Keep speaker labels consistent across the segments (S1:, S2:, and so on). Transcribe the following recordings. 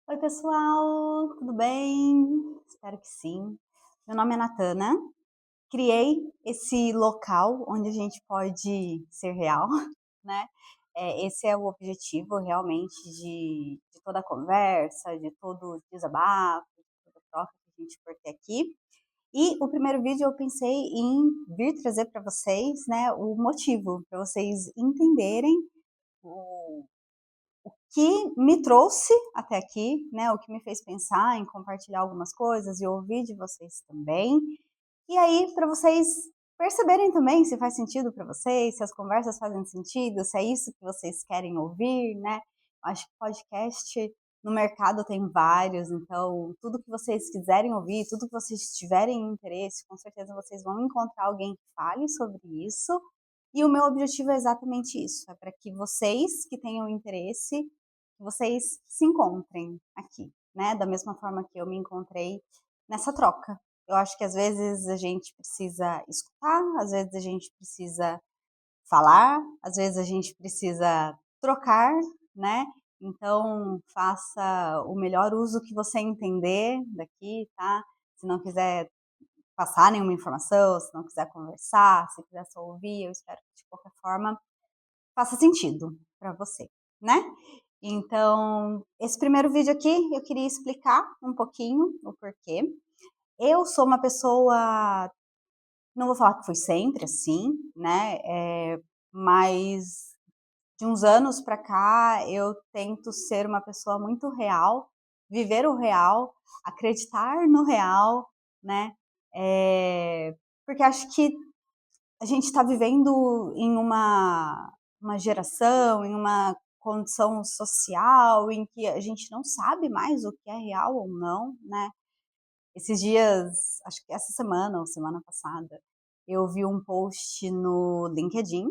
S1: Oi, pessoal, tudo bem? Espero que sim. Meu nome é Natana. Criei esse local onde a gente pode ser real, né? Esse é o objetivo realmente de toda a conversa, de todo o desabafo, de toda a troca que a gente for ter aqui. E o primeiro vídeo eu pensei em vir trazer para vocês, né, o motivo, para vocês entenderem o que me trouxe até aqui, né, o que me fez pensar em compartilhar algumas coisas e ouvir de vocês também. E aí, para vocês perceberem também se faz sentido para vocês, se as conversas fazem sentido, se é isso que vocês querem ouvir, né? Acho que podcast no mercado tem vários, então tudo que vocês quiserem ouvir, tudo que vocês tiverem interesse, com certeza vocês vão encontrar alguém que fale sobre isso. E o meu objetivo é exatamente isso, é para que vocês que tenham interesse, que vocês se encontrem aqui, né? Da mesma forma que eu me encontrei nessa troca. Eu acho que às vezes a gente precisa escutar, às vezes a gente precisa falar, às vezes a gente precisa trocar, né? Então, faça o melhor uso que você entender daqui, tá? Se não quiser passar nenhuma informação, se não quiser conversar, se quiser só ouvir, eu espero que de qualquer forma faça sentido para você, né? Então, esse primeiro vídeo aqui eu queria explicar um pouquinho o porquê. Eu sou uma pessoa, não vou falar que fui sempre assim, né? Mas de uns anos para cá eu tento ser uma pessoa muito real, viver o real, acreditar no real, né? Porque acho que a gente está vivendo em uma geração, em uma condição social em que a gente não sabe mais o que é real ou não, né? Esses dias, acho que essa semana ou semana passada, eu vi um post no LinkedIn,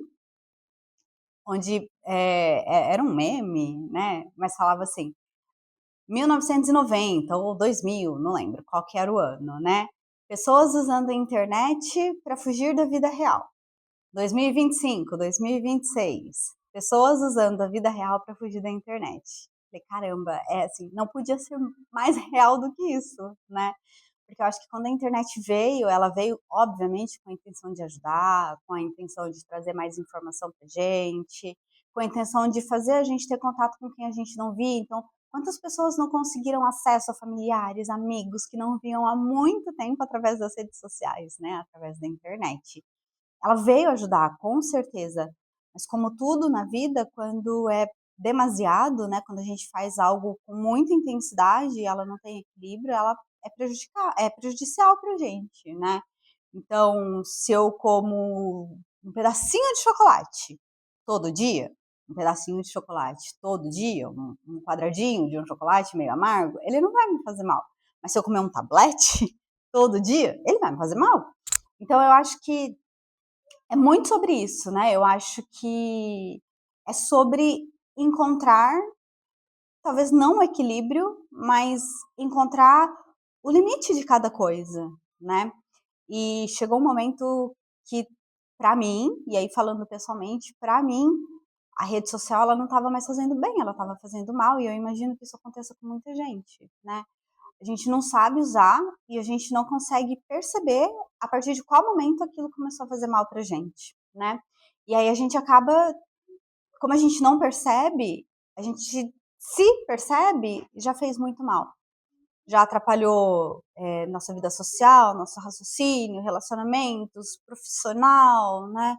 S1: onde era um meme, né? Mas falava assim, 1990 ou 2000, não lembro qual que era o ano, né? Pessoas usando a internet para fugir da vida real. 2025, 2026, pessoas usando a vida real para fugir da internet. Falei, caramba, é assim, não podia ser mais real do que isso, né? Porque eu acho que quando a internet veio, ela veio, obviamente, com a intenção de ajudar, com a intenção de trazer mais informação pra gente, com a intenção de fazer a gente ter contato com quem a gente não via. Então, quantas pessoas não conseguiram acesso a familiares, amigos que não viam há muito tempo através das redes sociais, né? Através da internet. Ela veio ajudar, com certeza. Mas como tudo na vida, quando é demasiado, né, quando a gente faz algo com muita intensidade e ela não tem equilíbrio, ela é prejudicial pra gente, né? Então, se eu como um pedacinho de chocolate todo dia, um pedacinho de chocolate todo dia, um quadradinho de um chocolate meio amargo, ele não vai me fazer mal. Mas se eu comer um tablete todo dia, ele vai me fazer mal. Então, eu acho que é muito sobre isso, né? Eu acho que é sobre encontrar, talvez não o equilíbrio, mas encontrar o limite de cada coisa, né? E chegou um momento que, para mim, e aí falando pessoalmente, para mim, a rede social ela não estava mais fazendo bem, ela estava fazendo mal, e eu imagino que isso aconteça com muita gente, né? A gente não sabe usar e a gente não consegue perceber a partir de qual momento aquilo começou a fazer mal pra gente, né? E aí a gente acaba, como a gente não percebe, a gente se percebe, já fez muito mal. Já atrapalhou nossa vida social, nosso raciocínio, relacionamentos, profissional, né?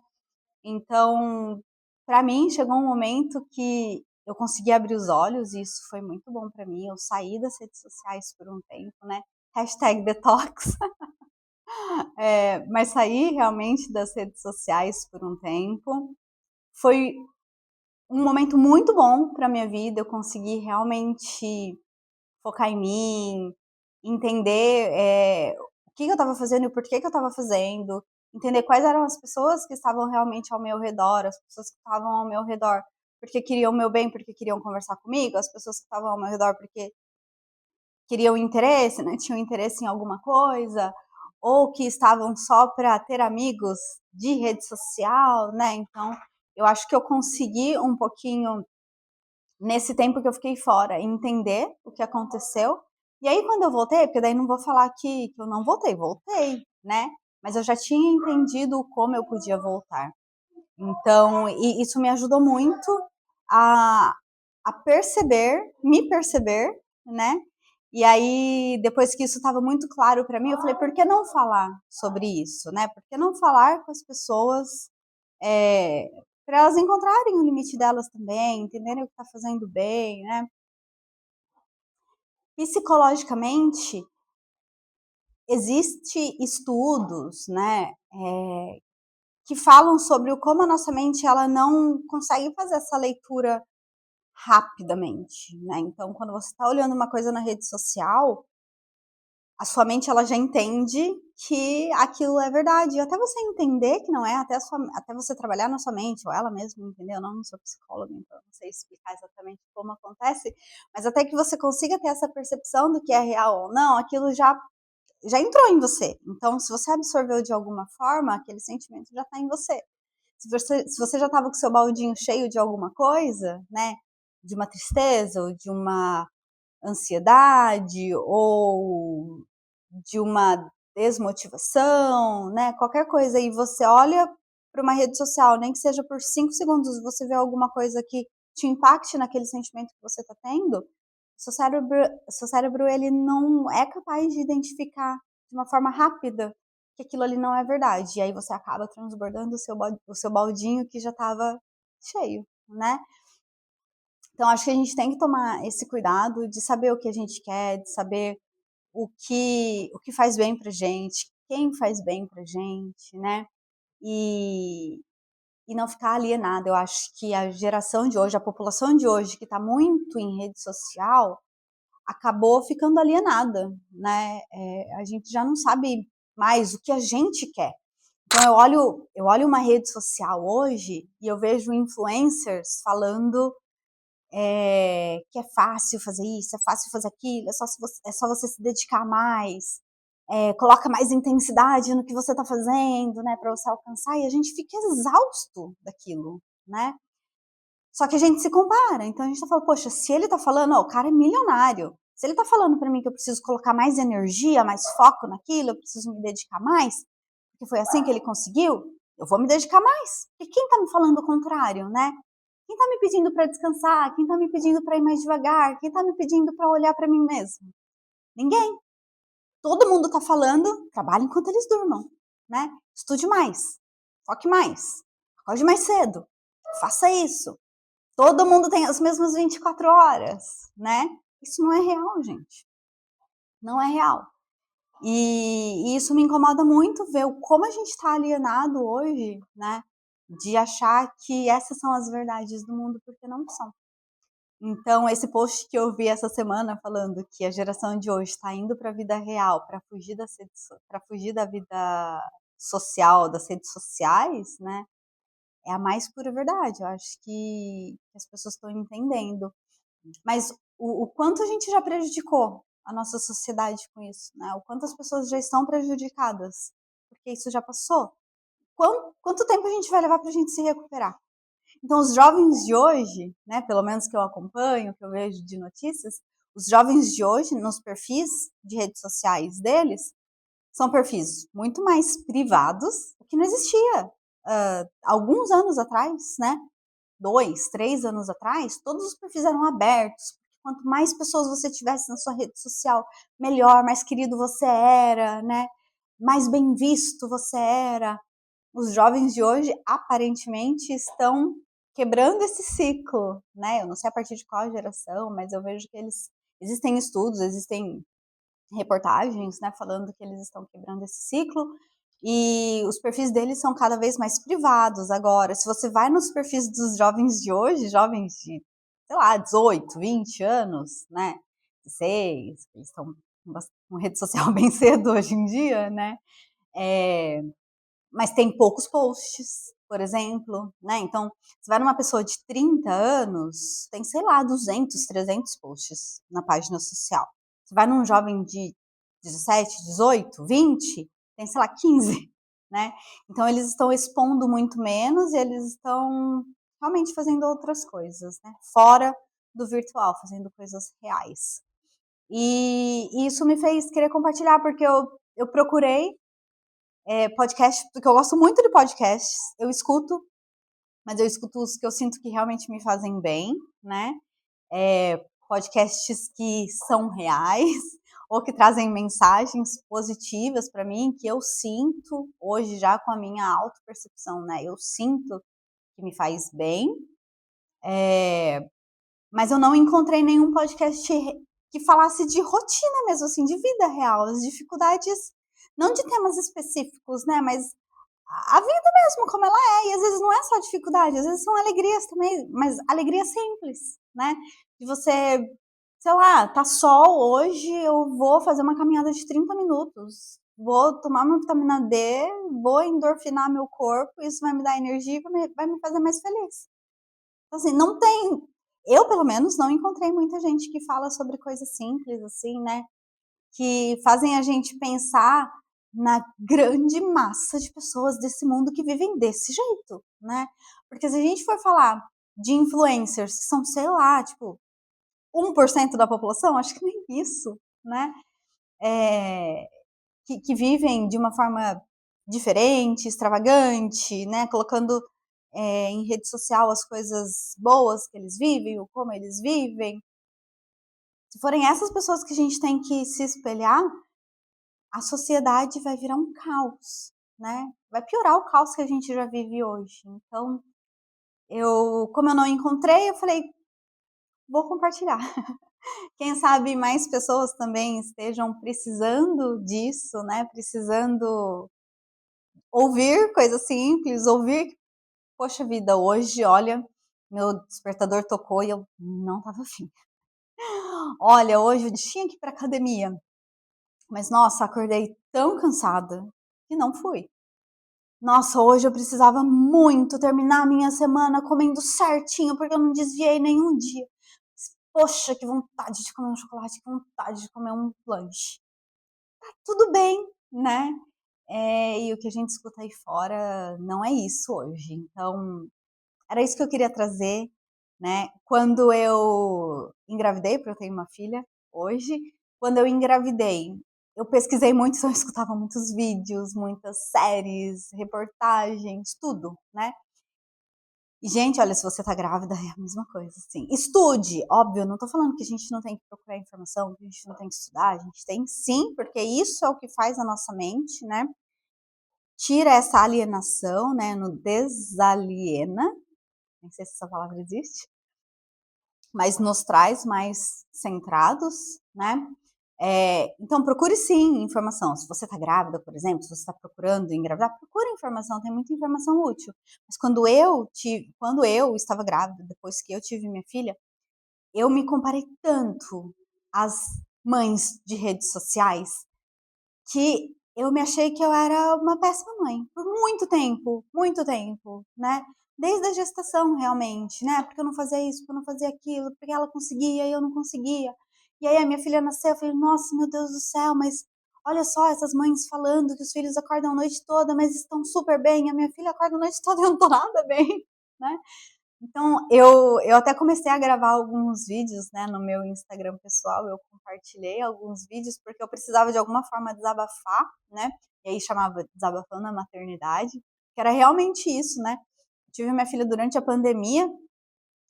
S1: Então, para mim, chegou um momento que eu consegui abrir os olhos e isso foi muito bom para mim. Eu saí das redes sociais por um tempo, né? Hashtag detox. Mas saí realmente das redes sociais por um tempo. Foi um momento muito bom para minha vida. Eu consegui realmente focar em mim, entender o que eu estava fazendo e o porquê que eu estava fazendo, entender quais eram as pessoas que estavam realmente ao meu redor, as pessoas que estavam ao meu redor porque queriam o meu bem, porque queriam conversar comigo, as pessoas que estavam ao meu redor porque queriam interesse, né, tinham interesse em alguma coisa, ou que estavam só para ter amigos de rede social, né? Então, eu acho que eu consegui um pouquinho nesse tempo que eu fiquei fora, entender o que aconteceu. E aí, quando eu voltei, porque daí não vou falar que eu não voltei, né? Mas eu já tinha entendido como eu podia voltar. Então, isso me ajudou muito a, a perceber, me perceber, né? E aí, depois que isso estava muito claro para mim, eu falei, por que não falar sobre isso, né? Por que não falar com as pessoas para elas encontrarem o limite delas também, entenderem o que está fazendo bem, né? Psicologicamente, existe estudos, né, que falam sobre como a nossa mente ela não consegue fazer essa leitura rapidamente, né? Então, quando você está olhando uma coisa na rede social, a sua mente ela já entende que aquilo é verdade. E até você entender que não é, até você trabalhar na sua mente, ou ela mesma entendeu, eu não sou psicóloga, então não sei explicar exatamente como acontece, mas até que você consiga ter essa percepção do que é real ou não, aquilo já entrou em você. Então, se você absorveu de alguma forma, aquele sentimento já está em você. Se você já estava com seu baldinho cheio de alguma coisa, né, de uma tristeza ou de uma ansiedade ou de uma desmotivação, né, qualquer coisa, e você olha para uma rede social, nem que seja por 5 segundos, você vê alguma coisa que te impacte naquele sentimento que você está tendo, seu cérebro ele não é capaz de identificar de uma forma rápida que aquilo ali não é verdade. E aí você acaba transbordando o seu baldinho que já estava cheio, né? Então acho que a gente tem que tomar esse cuidado de saber o que a gente quer, de saber o que faz bem pra gente, quem faz bem pra gente, né? E, e não ficar alienado. Eu acho que a geração de hoje, a população de hoje que está muito em rede social, acabou ficando alienada, né? A gente já não sabe mais o que a gente quer. Então eu olho uma rede social hoje e eu vejo influencers falando que é fácil fazer isso, é fácil fazer aquilo, é só você se dedicar mais, coloca mais intensidade no que você está fazendo, né, para você alcançar, e a gente fica exausto daquilo, né? Só que a gente se compara, então a gente tá falando, poxa, se ele tá falando, ó, o cara é milionário, se ele tá falando para mim que eu preciso colocar mais energia, mais foco naquilo, eu preciso me dedicar mais, porque foi assim que ele conseguiu, eu vou me dedicar mais. E quem tá me falando o contrário, né? Quem tá me pedindo para descansar? Quem tá me pedindo para ir mais devagar? Quem tá me pedindo para olhar para mim mesmo? Ninguém. Todo mundo tá falando, trabalhe enquanto eles durmam, né? Estude mais, foque mais, acorde mais cedo, faça isso. Todo mundo tem as mesmas 24 horas, né? Isso não é real, gente. Não é real. E isso me incomoda muito ver como a gente está alienado hoje, né? De achar que essas são as verdades do mundo, porque não são. Então, esse post que eu vi essa semana falando que a geração de hoje está indo para a vida real, para fugir da vida social, das redes sociais, né? É a mais pura verdade. Eu acho que as pessoas estão entendendo. Mas o quanto a gente já prejudicou a nossa sociedade com isso, né? O quanto as pessoas já estão prejudicadas, porque isso já passou. Quanto tempo a gente vai levar para a gente se recuperar? Então, os jovens de hoje, né, pelo menos que eu acompanho, que eu vejo de notícias, os jovens de hoje, nos perfis de redes sociais deles, são perfis muito mais privados, o que não existia alguns anos atrás, né? 2, 3 anos atrás, todos os perfis eram abertos. Quanto mais pessoas você tivesse na sua rede social, melhor, mais querido você era, né? Mais bem visto você era. Os jovens de hoje aparentemente estão quebrando esse ciclo, né? Eu não sei a partir de qual geração, mas eu vejo que existem estudos, existem reportagens, né, falando que eles estão quebrando esse ciclo e os perfis deles são cada vez mais privados. Agora, se você vai nos perfis dos jovens de hoje, jovens de, sei lá, 18, 20 anos, né, 16, eles estão com rede social bem cedo hoje em dia, né, é, mas tem poucos posts, por exemplo, né? Então, você vai numa pessoa de 30 anos, tem, sei lá, 200, 300 posts na página social. Você vai num jovem de 17, 18, 20, tem, sei lá, 15, né? Então, eles estão expondo muito menos e eles estão realmente fazendo outras coisas, né? Fora do virtual, fazendo coisas reais. E isso me fez querer compartilhar, porque eu procurei podcast, porque eu gosto muito de podcasts, eu escuto, mas eu escuto os que eu sinto que realmente me fazem bem, né? Podcasts que são reais ou que trazem mensagens positivas para mim, que eu sinto hoje já com a minha autopercepção, né? Eu sinto que me faz bem, mas eu não encontrei nenhum podcast que falasse de rotina mesmo, assim, de vida real, as dificuldades, não de temas específicos, né? Mas a vida mesmo, como ela é, e às vezes não é só dificuldade, às vezes são alegrias também, mas alegria simples, né? De você, sei lá, tá sol hoje, eu vou fazer uma caminhada de 30 minutos, vou tomar uma vitamina D, vou endorfinar meu corpo, isso vai me dar energia e vai me fazer mais feliz. Então, assim, não tem. Eu, pelo menos, não encontrei muita gente que fala sobre coisas simples, assim, né? Que fazem a gente pensar na grande massa de pessoas desse mundo que vivem desse jeito, né? Porque se a gente for falar de influencers, que são, sei lá, tipo, 1% da população, acho que nem isso, né? É, que vivem de uma forma diferente, extravagante, né? Colocando em rede social as coisas boas que eles vivem, ou como eles vivem. Se forem essas pessoas que a gente tem que se espelhar, a sociedade vai virar um caos, né? Vai piorar o caos que a gente já vive hoje. Então, como eu não encontrei, eu falei, vou compartilhar. Quem sabe mais pessoas também estejam precisando disso, né? Precisando ouvir coisas simples, ouvir, poxa vida, hoje, olha, meu despertador tocou e eu não tava afim. Olha, hoje eu tinha que ir pra academia, mas nossa, acordei tão cansada que não fui. Nossa, hoje eu precisava muito terminar a minha semana comendo certinho, porque eu não desviei nenhum dia. Poxa, que vontade de comer um chocolate, que vontade de comer um lanche. Tá tudo bem, né? E o que a gente escuta aí fora não é isso hoje. Então, era isso que eu queria trazer, né? Quando eu engravidei, porque eu tenho uma filha hoje, quando eu engravidei, eu pesquisei muito, então eu escutava muitos vídeos, muitas séries, reportagens, tudo, né? E, gente, olha, se você tá grávida, é a mesma coisa, assim. Estude, óbvio, não tô falando que a gente não tem que procurar informação, que a gente não tem que estudar, a gente tem sim, porque isso é o que faz a nossa mente, né? Tira essa alienação, né? No desaliena, não sei se essa palavra existe, mas nos traz mais centrados, né? Então, procure sim informação. Se você está grávida, por exemplo, se você está procurando engravidar, procure informação, tem muita informação útil. Mas quando eu estava grávida, depois que eu tive minha filha, eu me comparei tanto às mães de redes sociais que eu me achei que eu era uma péssima mãe, por muito tempo, né? Desde a gestação, realmente, né? Porque eu não fazia isso, porque eu não fazia aquilo, porque ela conseguia e eu não conseguia. E aí a minha filha nasceu, eu falei, nossa, meu Deus do céu, mas olha só essas mães falando que os filhos acordam a noite toda, mas estão super bem, a minha filha acorda a noite toda e eu não tô nada bem, né? Então, eu até comecei a gravar alguns vídeos, né, no meu Instagram pessoal, eu compartilhei alguns vídeos, porque eu precisava de alguma forma desabafar, né, e aí chamava Desabafando a Maternidade, que era realmente isso, né. Eu tive minha filha durante a pandemia,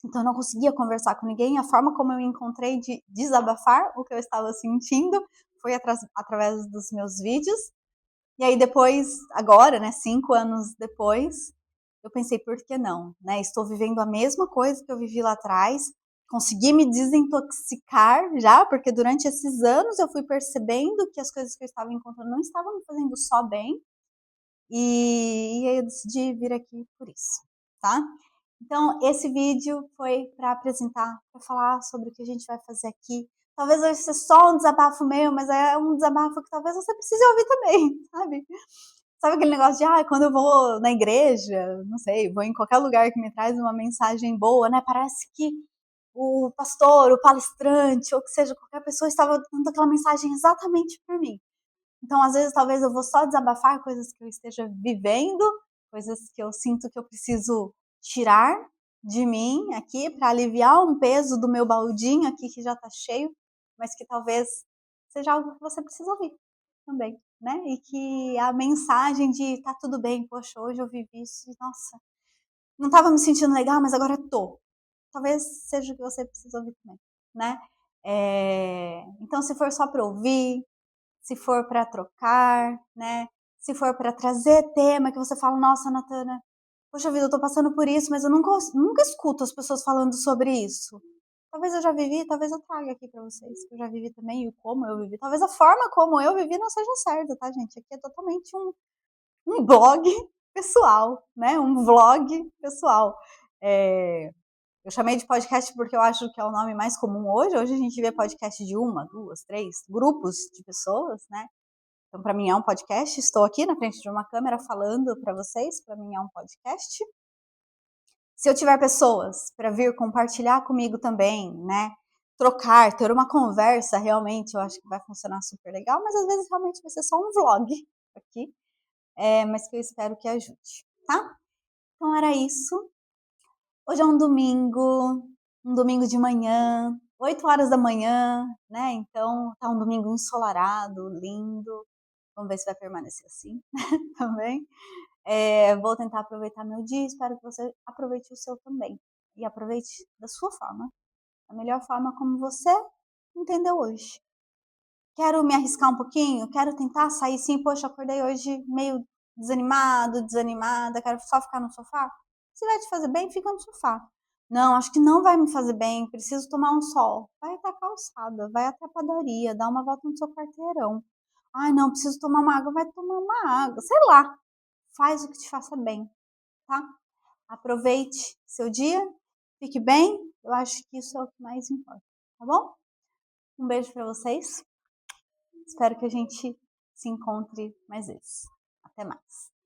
S1: então eu não conseguia conversar com ninguém, a forma como eu encontrei de desabafar o que eu estava sentindo foi através dos meus vídeos, e aí depois, agora, né, 5 anos depois, eu pensei, por que não? Né? Estou vivendo a mesma coisa que eu vivi lá atrás, consegui me desintoxicar já, porque durante esses anos eu fui percebendo que as coisas que eu estava encontrando não estavam me fazendo só bem, e aí eu decidi vir aqui por isso, tá? Então, esse vídeo foi para apresentar, para falar sobre o que a gente vai fazer aqui. Talvez vai ser só um desabafo meu, mas é um desabafo que talvez você precise ouvir também, sabe? Sabe aquele negócio de, quando eu vou na igreja, não sei, vou em qualquer lugar que me traz uma mensagem boa, né? Parece que o pastor, o palestrante, ou que seja, qualquer pessoa estava dando aquela mensagem exatamente para mim. Então, às vezes, talvez eu vou só desabafar coisas que eu esteja vivendo, coisas que eu sinto que eu preciso tirar, de mim aqui para aliviar um peso do meu baldinho aqui que já tá cheio, mas que talvez seja algo que você precisa ouvir também, né? E que a mensagem de tá tudo bem, poxa, hoje eu vivi isso, nossa, não estava me sentindo legal, mas agora tô. Talvez seja o que você precisa ouvir também, né? Então, se for só para ouvir, se for para trocar, né? Se for para trazer tema que você fala, nossa, Natana, poxa vida, eu tô passando por isso, mas eu nunca escuto as pessoas falando sobre isso. Talvez eu já vivi, talvez eu traga aqui para vocês, que eu já vivi também e como eu vivi. Talvez a forma como eu vivi não seja certa, tá, gente? Aqui é totalmente um blog pessoal, né? Um vlog pessoal. Eu chamei de podcast porque eu acho que é o nome mais comum hoje. Hoje a gente vê podcast de uma, duas, três grupos de pessoas, né? Então, para mim é um podcast. Estou aqui na frente de uma câmera falando para vocês. Para mim é um podcast. Se eu tiver pessoas para vir compartilhar comigo também, né? Trocar, ter uma conversa, realmente eu acho que vai funcionar super legal. Mas às vezes realmente vai ser só um vlog aqui, mas que eu espero que ajude, tá? Então era isso. Hoje é um domingo de manhã, 8 horas da manhã, né? Então tá um domingo ensolarado, lindo. Vamos ver se vai permanecer assim também. Vou tentar aproveitar meu dia, espero que você aproveite o seu também. E aproveite da sua forma, da melhor forma como você entendeu hoje. Quero me arriscar um pouquinho, quero tentar sair sim, poxa, acordei hoje meio desanimado, desanimada, quero só ficar no sofá. Se vai te fazer bem, fica no sofá. Não, acho que não vai me fazer bem, preciso tomar um sol. Vai até a calçada, vai até a padaria, dá uma volta no seu quarteirão. Ai, não, preciso tomar uma água, vai tomar uma água. Sei lá, faz o que te faça bem, tá? Aproveite seu dia, fique bem, eu acho que isso é o que mais importa, tá bom? Um beijo para vocês. Espero que a gente se encontre mais vezes. Até mais.